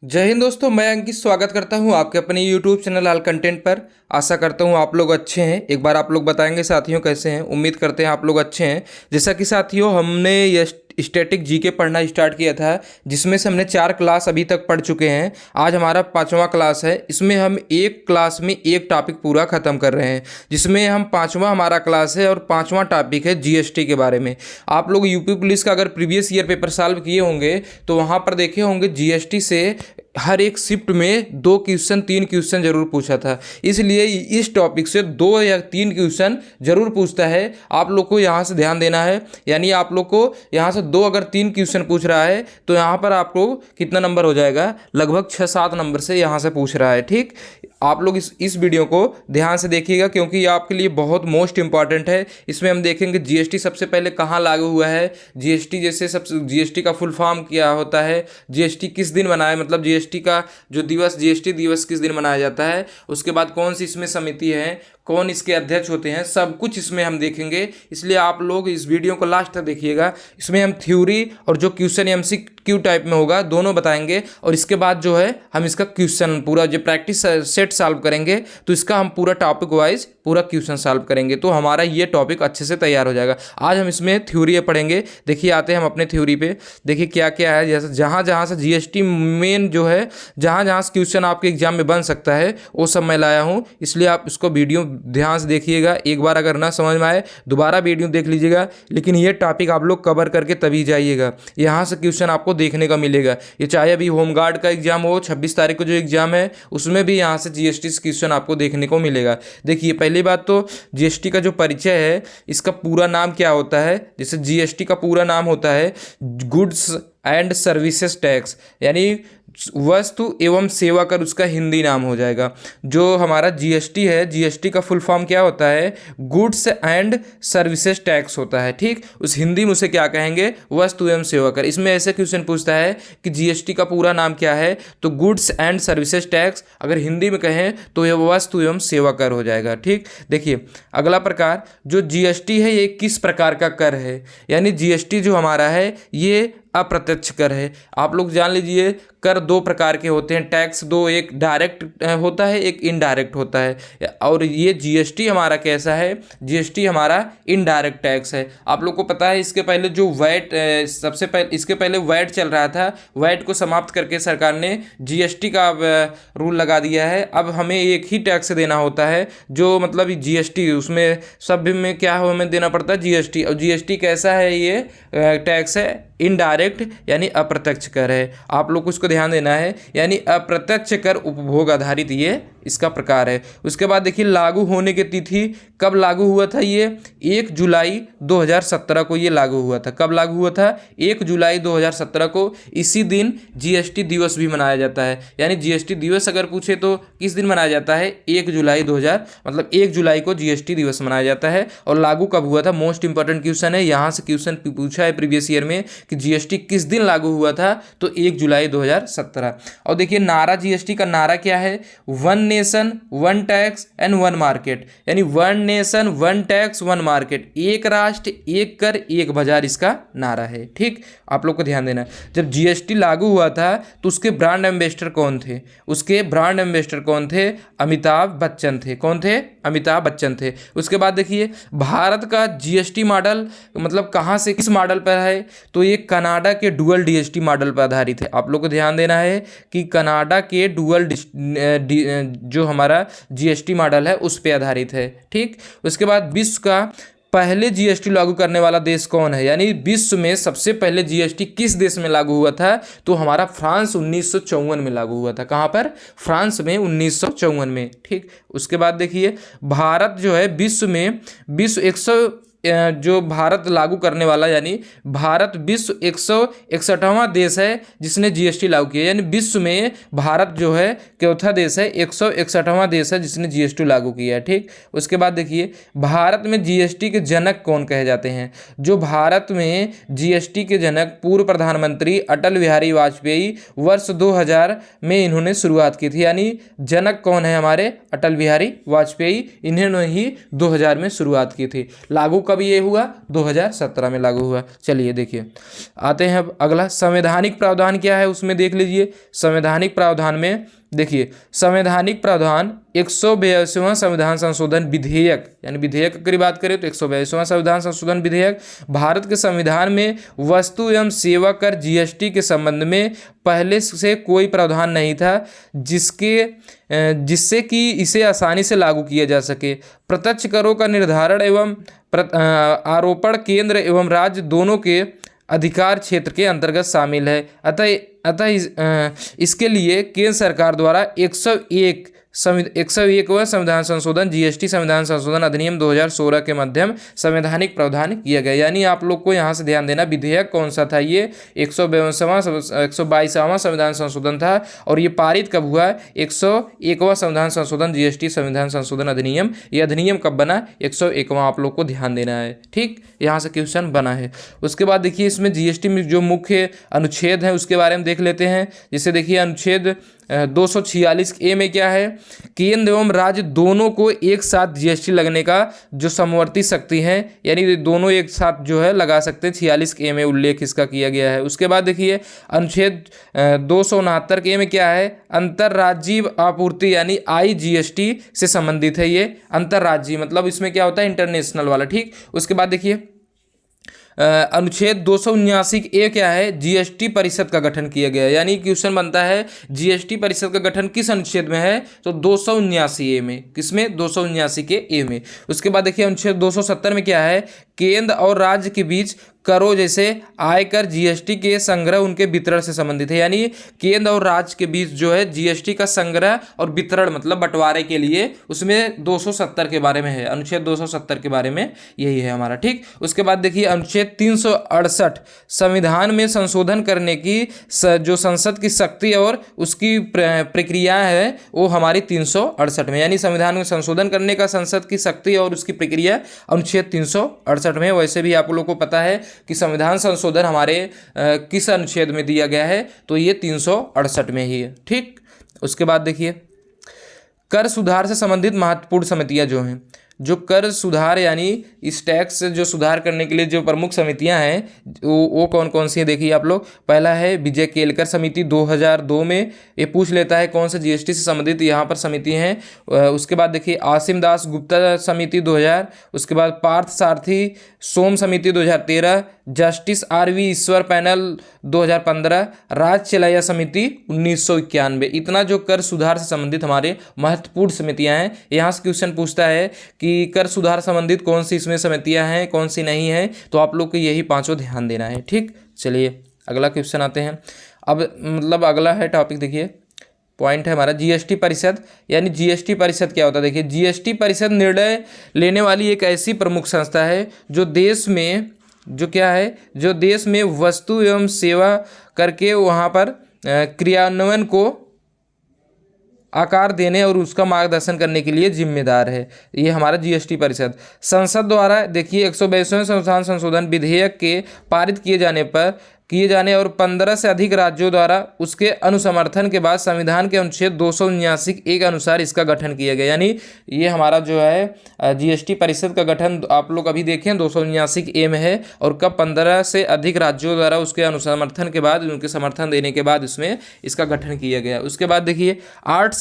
जय हिंद दोस्तों, मैं अंकित स्वागत करता हूं आपके अपने यूट्यूब चैनल ऑल कंटेंट पर। आशा करता हूं आप लोग अच्छे हैं। एक बार आप लोग बताएंगे साथियों कैसे हैं। उम्मीद करते हैं आप लोग अच्छे हैं। जैसा कि साथियों हमने ये स्टैटिक जीके पढ़ना स्टार्ट किया था, जिसमें से हमने 4 क्लास अभी तक पढ़ चुके हैं। आज हमारा 5वां क्लास है। इसमें हम एक क्लास में एक टॉपिक पूरा ख़त्म कर रहे हैं, जिसमें हम 5वां हमारा क्लास है और 5वां टॉपिक है जीएसटी के बारे में। आप लोग यूपी पुलिस का अगर प्रीवियस ईयर पेपर सॉल्व किए होंगे तो वहाँ पर देखे होंगे जीएसटी से हर एक शिफ्ट में 2 क्वेश्चन 3 क्वेश्चन जरूर पूछा था। इसलिए इस टॉपिक से 2 या 3 क्वेश्चन जरूर पूछता है। आप लोग को यहाँ से ध्यान देना है, यानी आप लोग को यहाँ से 2 अगर 3 क्वेश्चन पूछ रहा है तो यहाँ पर आपको कितना नंबर हो जाएगा, लगभग 6-7 नंबर से यहाँ से पूछ रहा है। ठीक, आप लोग इस वीडियो को ध्यान से देखिएगा, क्योंकि ये आपके लिए बहुत मोस्ट इंपॉर्टेंट है। इसमें हम देखेंगे जीएसटी सबसे पहले कहाँ लागू हुआ है, जीएसटी जैसे सबसे जीएसटी का फुल फॉर्म क्या होता है, जीएसटी किस दिन मनाया, मतलब जीएसटी का जो दिवस जीएसटी दिवस किस दिन मनाया जाता है, उसके बाद कौन सी इसमें समिति है, कौन इसके अध्यक्ष होते हैं, सब कुछ इसमें हम देखेंगे। इसलिए आप लोग इस वीडियो को लास्ट तक देखिएगा। इसमें हम थ्योरी और जो क्वेश्चन एमसीक्यू टाइप में होगा दोनों बताएंगे, और इसके बाद जो है हम इसका क्वेश्चन पूरा जो प्रैक्टिस सेट सॉल्व करेंगे, तो इसका हम पूरा टॉपिक वाइज पूरा क्वेश्चन सॉल्व करेंगे, तो हमारा ये टॉपिक अच्छे से तैयार हो जाएगा। आज हम इसमें थ्योरी पढ़ेंगे। देखिए आते हैं हम अपने थ्योरी पे। देखिए क्या क्या है, जैसे जहाँ जहाँ से जीएसटी मेन जो है, जहाँ जहाँ से क्वेश्चन आपके एग्जाम में बन सकता है वो सब मैं लाया हूँ। इसलिए आप इसको वीडियो ध्यान से देखिएगा। एक बार अगर ना समझ में आए दोबारा वीडियो देख लीजिएगा, लेकिन ये टॉपिक आप लोग कवर करके तभी जाइएगा। यहाँ से क्वेश्चन आपको देखने का मिलेगा। ये चाहे अभी होमगार्ड का एग्जाम हो, 26 तारीख को जो एग्जाम है उसमें भी यहाँ से जीएसटी से क्वेश्चन आपको देखने को मिलेगा। देखिए पहली बात तो जीएसटी का जो परिचय है, इसका पूरा नाम क्या होता है। जैसे जीएसटी का पूरा नाम होता है गुड्स एंड सर्विसेज टैक्स, यानी वस्तु एवं सेवा कर उसका हिंदी नाम हो जाएगा। जो हमारा जीएसटी है, जीएसटी का फुल फॉर्म क्या होता है, गुड्स एंड सर्विसेज टैक्स होता है। ठीक, उस हिंदी में उसे क्या कहेंगे, वस्तु एवं सेवा कर। इसमें ऐसे क्वेश्चन पूछता है कि जीएसटी का पूरा नाम क्या है, तो गुड्स एंड सर्विसेज टैक्स, अगर हिंदी में कहें तो यह वस्तु एवं सेवा कर हो जाएगा। ठीक, देखिए अगला प्रकार जो जीएसटी है ये किस प्रकार का कर है, यानी जीएसटी जो हमारा है ये अप्रत्यक्ष कर है। आप लोग जान लीजिए कर 2 प्रकार के होते हैं, टैक्स 2, एक डायरेक्ट होता है, एक इनडायरेक्ट होता है। और ये जीएसटी हमारा कैसा है, जीएसटी हमारा इनडायरेक्ट टैक्स है। आप लोग को पता है इसके पहले जो वैट सबसे पहले इसके पहले वैट चल रहा था, वैट को समाप्त करके सरकार ने जीएसटी का रूल लगा दिया है। अब हमें एक ही टैक्स देना होता है, जो मतलब जीएसटी, उसमें सब में क्या हो हमें देना पड़ता है जीएसटी। और जीएसटी कैसा है, ये टैक्स है इनडायरेक्ट, यानी अप्रत्यक्ष कर है। आप लोग को इसको ध्यान देना है, यानी अप्रत्यक्ष कर उपभोग आधारित ये इसका प्रकार है। उसके बाद देखिए लागू होने की तिथि, कब लागू हुआ था, ये 1 जुलाई 2017 को ये लागू हुआ था। कब लागू हुआ था, 1 जुलाई 2017 को। इसी दिन जीएसटी दिवस भी मनाया जाता है, यानी जीएसटी दिवस अगर पूछे तो किस दिन मनाया जाता है, 1 जुलाई 2000 मतलब 1 जुलाई को जीएसटी दिवस मनाया जाता है। और लागू कब हुआ था, मोस्ट इंपॉर्टेंट क्वेश्चन है, यहाँ से क्वेश्चन पूछा है प्रीवियस ईयर में कि जीएसटी किस दिन लागू हुआ था, तो 1 जुलाई 2017। और देखिए नारा, जीएसटी का नारा क्या है, one nation one tax and one market, यानी one nation one tax one market, एक राष्ट्र एक कर एक बाजार इसका नारा है। ठीक, आप लोग को ध्यान देना। जब जीएसटी लागू हुआ था तो उसके ब्रांड एम्बेसडर कौन थे, उसके ब्रांड एम्बेसडर कौन थे, अमिताभ बच्चन थे। कौन थे, अमिताभ बच्चन थे। उसके बाद देखिए भारत का जीएसटी मॉडल मतलब कहाँ से किस मॉडल पर है, तो ये कनाडा के डुअल जीएसटी मॉडल पर आधारित है। आप लोग को ध्यान देना है कि कनाडा के डुअल जो हमारा जीएसटी मॉडल है उस पर आधारित है। ठीक, उसके बाद विश्व का पहले जीएसटी लागू करने वाला देश कौन है, यानी विश्व में सबसे पहले जीएसटी किस देश में लागू हुआ था, तो हमारा फ्रांस 1954 में लागू हुआ था। कहाँ पर, फ्रांस में 1954 में। ठीक, उसके बाद देखिए भारत जो है विश्व 100 जो भारत लागू करने वाला, यानी भारत विश्व 161वां देश है जिसने जीएसटी लागू किया, यानी विश्व में भारत जो है चौथा देश है, 161वां देश है जिसने जीएसटी लागू किया है। ठीक, उसके बाद देखिए भारत में जीएसटी के जनक कौन कहे जाते हैं, जो भारत में जीएसटी के जनक पूर्व प्रधानमंत्री अटल बिहारी वाजपेयी वर्ष 2000 में इन्होंने शुरुआत की थी। यानी जनक कौन है हमारे, अटल बिहारी वाजपेयी, इन्होंने ही 2000 में शुरुआत की थी। लागू कब ये हुआ? 2017 में लागू हुआ। चलिए देखिए, आते हैं अब अगला, संवैधानिक प्रावधान क्या है उसमें देख लीजिए। संवैधानिक प्रावधान में देखिए, संवैधानिक प्रावधान 142वां संविधान संशोधन विधेयक, यानी विधेयक की बात करें तो 142वां संविधान संशोधन विधेयक भारत के संविधान में वस्तु एवं सेवा कर जीएसटी के संबंध में पहले से कोई प्रावधान नहीं था जिससे कि इसे आसानी से लागू किया जा सके। प्रत्यक्ष करों का निर्धारण एवं आरोपण केंद्र एवं राज्य दोनों के अधिकार क्षेत्र के अंतर्गत शामिल है। अतः इसके लिए केंद्र सरकार द्वारा 101वां संविधान संशोधन जीएसटी संविधान संशोधन अधिनियम 2016 के माध्यम संवैधानिक प्रावधान किया गया। यानी आप लोग को यहाँ से ध्यान देना, विधेयक कौन सा था? ये 122वां संविधान संशोधन था। और ये पारित कब हुआ? 101वां संविधान संशोधन जीएसटी संविधान संशोधन अधिनियम। ये अधिनियम कब बना? 101वां, आप लोग को ध्यान देना है। ठीक, यहाँ से क्वेश्चन बना है। उसके बाद देखिए, इसमें जीएसटी में जो मुख्य अनुच्छेद हैं उसके बारे में देख लेते हैं। जैसे देखिए, अनुच्छेद 246A में क्या है? केंद्र एवं राज्य दोनों को एक साथ जीएसटी लगने का जो समवर्ती शक्ति है, यानी दोनों एक साथ जो है लगा सकते हैं। 46A में उल्लेख इसका किया गया है। उसके बाद देखिए, अनुच्छेद 269A में क्या है? अंतर्राज्यीय आपूर्ति, यानी IGST से संबंधित है। ये अंतर्राज्यीय मतलब इसमें क्या होता है? इंटरनेशनल वाला। ठीक, उसके बाद देखिए, अनुच्छेद 279A क्या है? जीएसटी परिषद का गठन किया गया। यानी क्वेश्चन बनता है, जीएसटी परिषद का गठन किस अनुच्छेद में है? तो 279A में। किसमें? 279A में। उसके बाद देखिए, अनुच्छेद 270 में क्या है? केंद्र और राज्य के बीच करों जैसे आयकर जीएसटी के संग्रह उनके वितरण से संबंधित है। यानी केंद्र और राज्य के बीच जो है जीएसटी का संग्रह और वितरण मतलब बंटवारे के लिए, उसमें 270 के बारे में है। अनुच्छेद 270 के बारे में यही है हमारा। ठीक, उसके बाद देखिए, अनुच्छेद 368 संविधान में संशोधन करने की जो संसद की शक्ति और उसकी प्रक्रिया है वो हमारी 368 में, यानी संविधान में संशोधन करने का संसद की शक्ति और उसकी प्रक्रिया अनुच्छेद 368 में। वैसे भी आप लोगों को पता है कि संविधान संशोधन हमारे किस अनुच्छेद में दिया गया है? तो ये 368 में ही है। ठीक, उसके बाद देखिए, कर सुधार से संबंधित महत्वपूर्ण समितियां जो हैं, जो कर सुधार यानी इस टैक्स से जो सुधार करने के लिए जो प्रमुख समितियां हैं वो कौन कौन सी है? देखिए आप लोग, पहला है विजय केलकर समिति 2002 में। ये पूछ लेता है कौन से जीएसटी से संबंधित यहाँ पर समिति हैं। उसके बाद देखिए, आसिम दास गुप्ता समिति 2000। उसके बाद पार्थ सारथी सोम समिति 2013, जस्टिस RV ईश्वर पैनल 2015, राज चलैया समिति 1991। इतना जो कर सुधार से संबंधित हमारे महत्वपूर्ण समितियां हैं। यहाँ से क्वेश्चन पूछता है कि कर सुधार संबंधित कौन सी इसमें समितियां हैं, कौन सी नहीं है, तो आप लोग को यही पांचों ध्यान देना है। ठीक, चलिए अगला क्वेश्चन आते हैं। अब मतलब अगला है टॉपिक, देखिए पॉइंट है हमारा जीएसटी परिषद। यानी जीएसटी परिषद क्या होता है? देखिए, जीएसटी परिषद निर्णय लेने वाली एक ऐसी प्रमुख संस्था है जो देश में जो देश में वस्तु एवं सेवा करके वहाँ पर क्रियान्वयन को आकार देने और उसका मार्गदर्शन करने के लिए जिम्मेदार है। ये हमारा जीएसटी परिषद। संसद द्वारा देखिए 122वें संविधान संशोधन विधेयक के पारित किए जाने और 15 से अधिक राज्यों द्वारा उसके अनुसमर्थन के बाद संविधान के अनुच्छेद 279A के अनुसार इसका गठन किया गया। यानी ये हमारा जो है जीएसटी परिषद का गठन आप लोग अभी देखें 279A में है, और कब? 15 से अधिक राज्यों द्वारा उसके अनुसमर्थन के बाद, उनके समर्थन देने के बाद इसमें इसका गठन किया गया। उसके बाद देखिए 8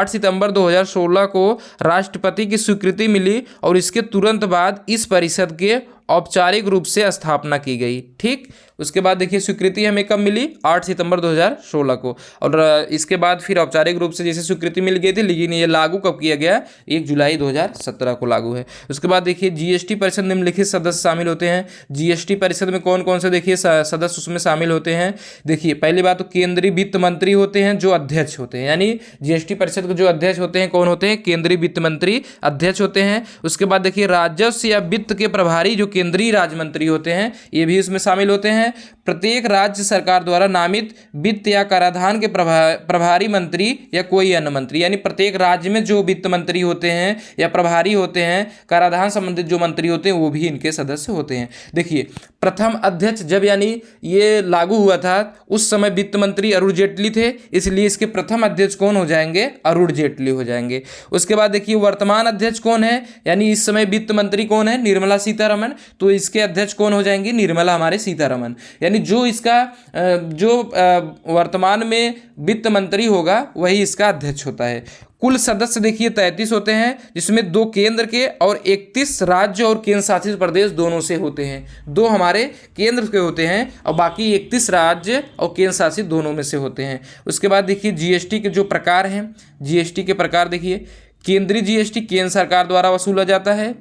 सितंबर 2016 को राष्ट्रपति की स्वीकृति मिली और इसके तुरंत बाद इस परिषद के औपचारिक रूप से स्थापना की गई। ठीक, उसके बाद देखिए स्वीकृति हमें कब मिली? 8 सितंबर 2016 को। और इसके बाद फिर औपचारिक रूप से जैसे स्वीकृति मिल गई थी, लेकिन ये लागू कब किया गया? 1 जुलाई 2017 को लागू है। उसके बाद देखिए जीएसटी परिषद निम्नलिखित सदस्य शामिल होते हैं। जीएसटी परिषद में कौन कौन से देखिए सदस्य उसमें शामिल होते हैं? देखिए पहली बात तो केंद्रीय वित्त मंत्री होते हैं जो अध्यक्ष होते हैं। यानी जीएसटी परिषद के जो अध्यक्ष होते हैं कौन होते हैं? केंद्रीय वित्त मंत्री अध्यक्ष होते हैं। उसके बाद देखिए राजस्व या वित्त के प्रभारी जो केंद्रीय राज्य मंत्री होते हैं, ये भी इसमें शामिल होते हैं। प्रत्येक राज्य सरकार द्वारा नामित वित्त या कराधान के प्रभारी मंत्री या कोई अन्य मंत्री, यानी प्रत्येक राज्य में जो वित्त मंत्री होते हैं या प्रभारी होते हैं, कराधान संबंधित जो मंत्री होते हैं वो भी इनके सदस्य होते हैं। देखिए प्रथम अध्यक्ष जब यानी ये लागू हुआ था उस समय वित्त मंत्री अरुण जेटली थे, इसलिए इसके प्रथम अध्यक्ष कौन हो जाएंगे, अरुण जेटली हो जाएंगे। उसके बाद देखिए वर्तमान अध्यक्ष कौन है, यानी इस समय वित्त मंत्री कौन है, निर्मला सीतारमण, तो इसके अध्यक्ष कौन हो जाएंगे, निर्मला हमारे सीतारमण। यानी जो इसका वर्तमान में वित्त मंत्री होगा वही इसका अध्यक्ष होता है। कुल सदस्य देखिए 33 होते हैं, जिसमें 2 केंद्र के और 31 राज्य और केंद्र शासित प्रदेश दोनों से होते हैं। 2 हमारे केंद्र के होते हैं और बाकी 31 राज्य और केंद्र शासित दोनों में से होते हैं। उसके बाद देखिए जीएसटी के जो प्रकार हैं, जीएसटी के प्रकार देखिए, केंद्रीय जीएसटी केंद्र सरकार द्वारा वसूला जाता है।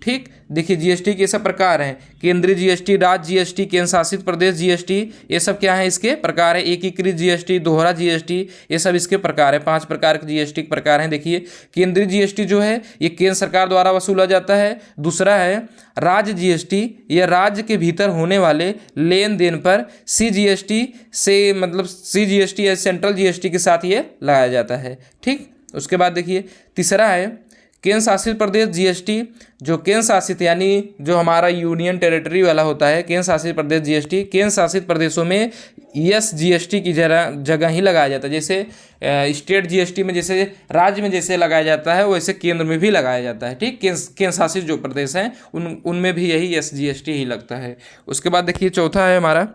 ठीक, देखिए जीएसटी के सब प्रकार हैं, केंद्रीय जीएसटी, राज्य जीएसटी, केंद्र शासित प्रदेश जीएसटी, ये सब क्या है इसके प्रकार है। एकीकृत जीएसटी, दोहरा जीएसटी, ये सब इसके प्रकार है। 5 प्रकार के जीएसटी के प्रकार हैं। देखिए केंद्रीय जीएसटी जो है ये केंद्र सरकार द्वारा वसूला जाता है। दूसरा है राज्य जीएसटी, ये राज्य के भीतर होने वाले लेन देन पर सीजीएसटी से, मतलब सीजीएसटी या सेंट्रल जीएसटी के साथ ये लगाया जाता है। ठीक, उसके बाद देखिए तीसरा है केंद्र शासित प्रदेश जीएसटी, जो केंद्र शासित यानी जो हमारा यूनियन टेरिटरी वाला होता है, केंद्र शासित प्रदेश जीएसटी, केंद्र शासित प्रदेशों में यस जीएसटी की जगह ही लगाया जाता है। जैसे स्टेट जीएसटी में जैसे राज्य में जैसे लगाया जाता है वैसे केंद्र में भी लगाया जाता है। ठीक, केंद्र शासित जो प्रदेश हैं उनमें भी यही यस जीएसटी ही लगता है। उसके बाद देखिए चौथा है हमारा,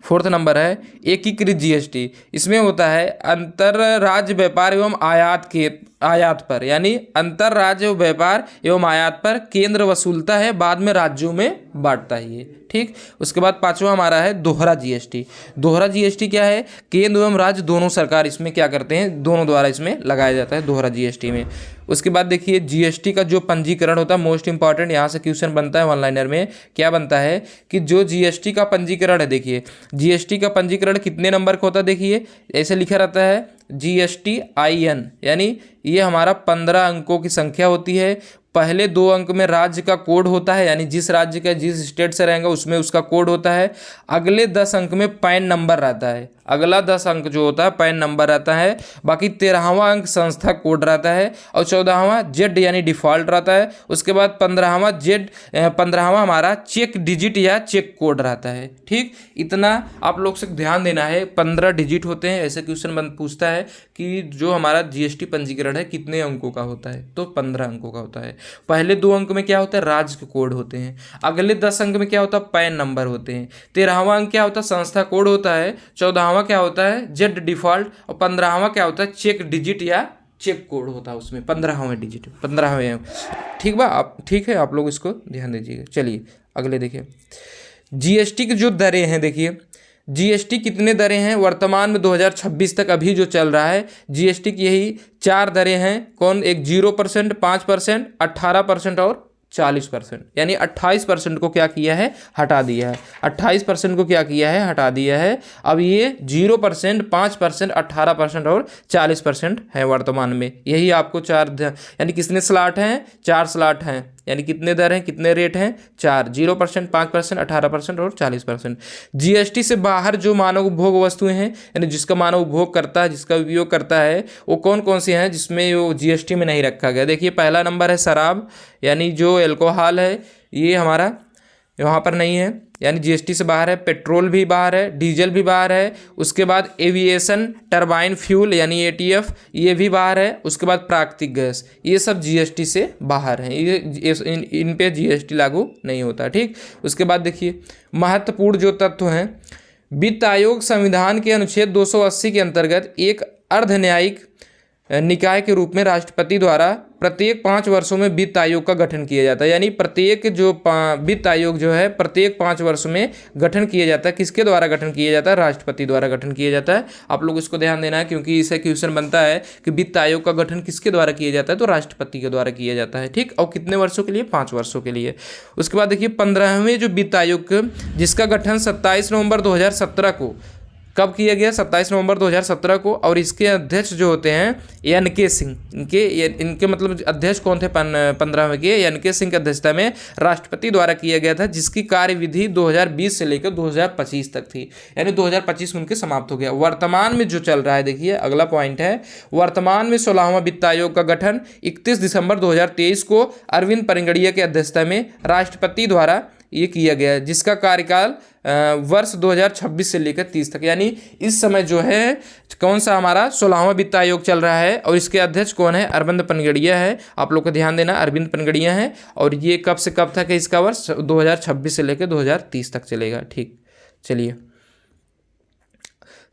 4th नंबर है एकीकृत जीएसटी। इसमें होता है अंतर राज्य व्यापार एवं आयात पर, यानी अंतर राज्य व्यापार एवं आयात पर केंद्र वसूलता है, बाद में राज्यों में बांटता है ये। ठीक, उसके बाद 5वां हमारा है दोहरा जीएसटी। दोहरा जीएसटी क्या है, केंद्र एवं राज्य दोनों सरकार इसमें क्या करते हैं, दोनों द्वारा इसमें लगाया जाता है दोहरा जीएसटी में। उसके बाद देखिए जीएसटी का जो पंजीकरण होता है, मोस्ट इंपॉर्टेंट यहाँ से क्वेश्चन बनता है वन लाइनर में, क्या बनता है कि जो जीएसटी का पंजीकरण है, देखिए जीएसटी का पंजीकरण कितने नंबर का होता है, देखिए ऐसे लिखा रहता है GSTIN, यानी ये हमारा 15 अंकों की संख्या होती है। पहले 2 अंक में राज्य का कोड होता है, यानी जिस राज्य का जिस स्टेट से रहेगा उसमें उसका कोड होता है। अगले 10 अंक में पैन नंबर रहता है, अगला 10 अंक जो होता है पैन नंबर रहता है। बाकी 13वां अंक संस्था कोड रहता है और 14वां जेड यानी डिफॉल्ट रहता है। उसके बाद 15वां हमारा चेक डिजिट या चेक कोड रहता है। ठीक, इतना आप लोग से ध्यान देना है, 15 डिजिट होते हैं। ऐसे क्वेश्चन पूछता है कि जो हमारा जीएसटी पंजीकरण है कितने अंकों का होता है, तो 15 अंकों का होता है। पहले 2 अंक में क्या होता है, राज्य के कोड होते हैं। अगले 10 अंक में क्या होता है, पैन नंबर होते हैं। 13वां अंक क्या होता है, संस्था कोड होता है। 14वां क्या होता है, जेड डिफॉल्ट, और 15वां क्या होता है, चेक डिजिट या चेक कोड होता है उसमें 15वें डिजिट, 15वें। ठीक बा, आप ठीक है, आप लोग इसको ध्यान दीजिएगा। चलिए अगले देखिए जीएसटी की जो दरें हैं। देखिए जीएसटी कितने दरें हैं वर्तमान में 2026 तक अभी जो चल रहा है, जीएसटी की यही 4 दरें हैं। कौन, एक 0%, 5%, 18% और 40%, यानी 28% को क्या किया है, हटा दिया है। 28% को क्या किया है, हटा दिया है। अब ये 0%, 5%, 18% और 40% है वर्तमान में। यही आपको 4, यानी कितने स्लॉट हैं, 4 स्लॉट हैं, यानी कितने दर हैं, कितने रेट हैं, 4, 0%, 5%, 18% और 40%। जीएसटी से बाहर जो मानव उपभोग वस्तुएं हैं, यानी जिसका मानव उपभोग करता है, जिसका उपयोग करता है, वो कौन कौन सी हैं जिसमें वो जीएसटी में नहीं रखा गया। देखिए पहला नंबर है शराब, यानी जो अल्कोहल है ये हमारा वहाँ पर नहीं है, यानी जीएसटी से बाहर है। पेट्रोल भी बाहर है, डीजल भी बाहर है। उसके बाद एविएशन टरबाइन फ्यूल यानी एटीएफ ये भी बाहर है। उसके बाद प्राकृतिक गैस, ये सब जीएसटी से बाहर हैं, ये इन पे जीएसटी लागू नहीं होता। ठीक, उसके बाद देखिए महत्वपूर्ण जो तत्व हैं, वित्त आयोग संविधान के अनुच्छेद 280 के अंतर्गत एक अर्ध न्यायिक निकाय के रूप में राष्ट्रपति द्वारा प्रत्येक 5 वर्षों में वित्त आयोग का गठन किया जाता है। यानी प्रत्येक जो वित्त आयोग जो है प्रत्येक 5 वर्ष में गठन किया जाता है। किसके द्वारा गठन किया जाता है, राष्ट्रपति द्वारा गठन किया जाता है। आप लोग इसको ध्यान देना है, क्योंकि इसे क्वेश्चन बनता है कि वित्त आयोग का गठन किसके द्वारा किया जाता है, तो राष्ट्रपति के द्वारा किया जाता है। ठीक, और कितने वर्षों के लिए, 5 वर्षों के लिए। उसके बाद देखिए 15वें जो वित्त आयोग जिसका गठन 27 नवंबर 2017 को कब किया गया? 27 नवंबर 2017 को। और इसके अध्यक्ष जो होते हैं NK सिंह, इनके मतलब अध्यक्ष कौन थे? 15वें के NK सिंह की अध्यक्षता में राष्ट्रपति द्वारा किया गया था, जिसकी कार्यविधि 2020 से लेकर 2025 तक थी, यानी 2025 में उनके समाप्त हो गया। वर्तमान में जो चल रहा है, देखिए अगला पॉइंट है, वर्तमान में 16वां वित्त आयोग का गठन 31 दिसंबर 2023 को अरविंद पनगड़िया की अध्यक्षता में राष्ट्रपति द्वारा ये किया गया है, जिसका कार्यकाल वर्ष 2026 से लेकर 30 तक, यानी इस समय जो है कौन सा हमारा 16वां वित्त आयोग चल रहा है और इसके अध्यक्ष कौन है? अरविंद पनगड़िया है। आप लोग को ध्यान देना, अरविंद पनगड़िया है। और ये कब से कब तक है इसका वर्ष? 2026 से लेकर 2030 तक चलेगा। ठीक, चलिए।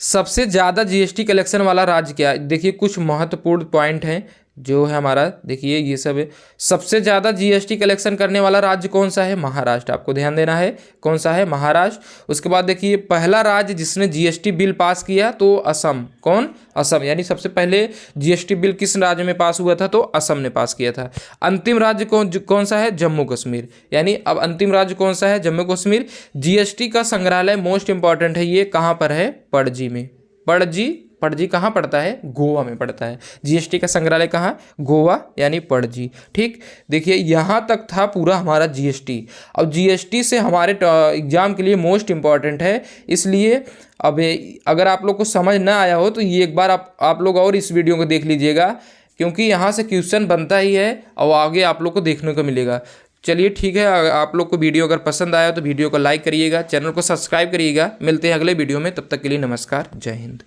सबसे ज़्यादा GST कलेक्शन वाला राज्य क्या है? देखिए कुछ महत्वपूर्ण पॉइंट हैं जो है हमारा, देखिए ये सब है। सबसे ज़्यादा GST कलेक्शन करने वाला राज्य कौन सा है? महाराष्ट्र। आपको ध्यान देना है, कौन सा है? महाराष्ट्र। उसके बाद देखिए पहला राज्य जिसने GST बिल पास किया तो असम। कौन? असम। यानी सबसे पहले GST बिल किस राज्य में पास हुआ था? तो असम ने पास किया था। अंतिम राज्य कौन सा है? जम्मू कश्मीर। यानी अब अंतिम राज्य कौन सा है? जम्मू कश्मीर। GST का संग्रहालय मोस्ट इंपॉर्टेंट है, ये कहाँ पर है? पणजी में। पणजी कहाँ पड़ता है? गोवा में पड़ता है। GST का संग्रहालय कहाँ? गोवा, यानी पणजी। ठीक, देखिए यहाँ तक था पूरा हमारा GST। अब GST से हमारे एग्जाम के लिए मोस्ट इम्पॉर्टेंट है, इसलिए अब अगर आप लोग को समझ ना आया हो तो ये एक बार आप लोग और इस वीडियो को देख लीजिएगा, क्योंकि यहाँ से क्वेश्चन बनता ही है और आगे आप लोग को देखने को मिलेगा। चलिए ठीक है, आप लोग को वीडियो अगर पसंद आया तो वीडियो को लाइक करिएगा, चैनल को सब्सक्राइब करिएगा। मिलते हैं अगले वीडियो में, तब तक के लिए नमस्कार, जय हिंद।